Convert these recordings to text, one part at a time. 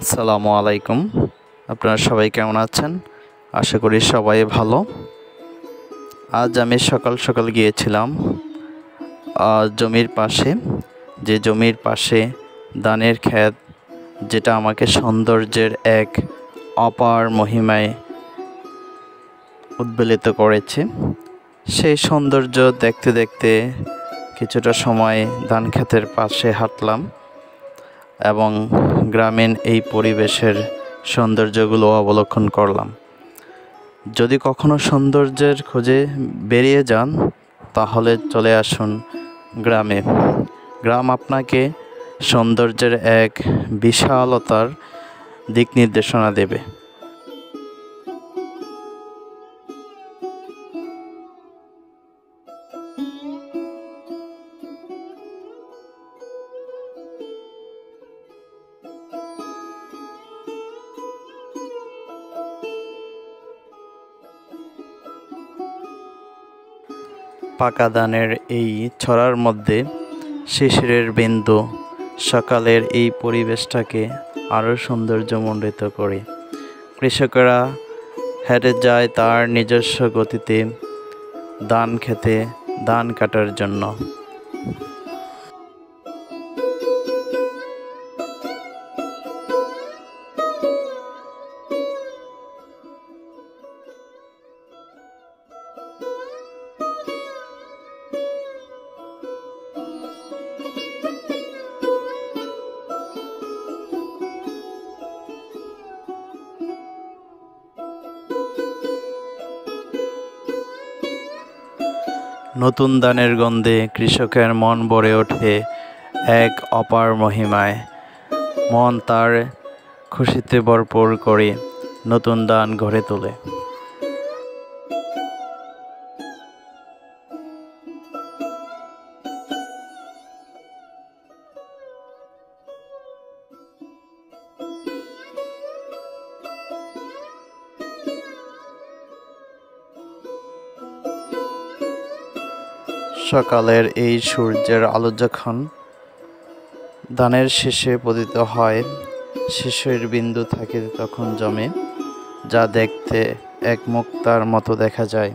আসসালামু আলাইকুম। আপনারা সবাই কেমন আছেন? আশা করি সবাই ভালো। আজ আমি সকাল সকাল গিয়েছিলাম জমির পাশে, যে জমির পাশে ধানের ক্ষেত, যেটা আমাকে সৌন্দর্যের এক অপার মহিমায় উদ্বেলিত করেছে। সেই সৌন্দর্য দেখতে দেখতে কিছুটা সময় ধান ক্ষেতের পাশে হাঁটলাম এবং গ্রামীণ এই পরিবেশের সৌন্দর্যগুলো অবলোকন করলাম। যদি কখনো সৌন্দর্যের খোঁজে বেরিয়ে যান, তাহলে চলে আসুন গ্রামে। গ্রাম আপনাকে সৌন্দর্যের এক বিশালতার দিক নির্দেশনা দেবে। পাকা ধানের এই ছড়ার মধ্যে শিশিরের বিন্দু সকালের এই পরিবেশটাকে আরও সৌন্দর্যমণ্ডিত করে। কৃষকেরা হেঁটে যায় তার নিজস্ব গতিতে ধান খেতে, ধান কাটার জন্য। নতুন ধানের গন্ধে কৃষকের মন ভরে ওঠে এক অপার মহিমায়। মন তার খুশিতে ভরপুর করে নতুন ধান ঘরে তোলে। সকালের এই সূর্যের আলো যখন ধানের শেষে পতিত হয়, শিশির বিন্দু থাকে তখন জমে, যা দেখতে এক মুক্তার মতো দেখা যায়।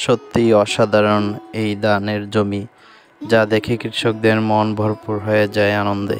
সত্যিই অসাধারণ এই ধানের জমি, যা দেখে কৃষকদের মন ভরপুর হয়ে যায় আনন্দে।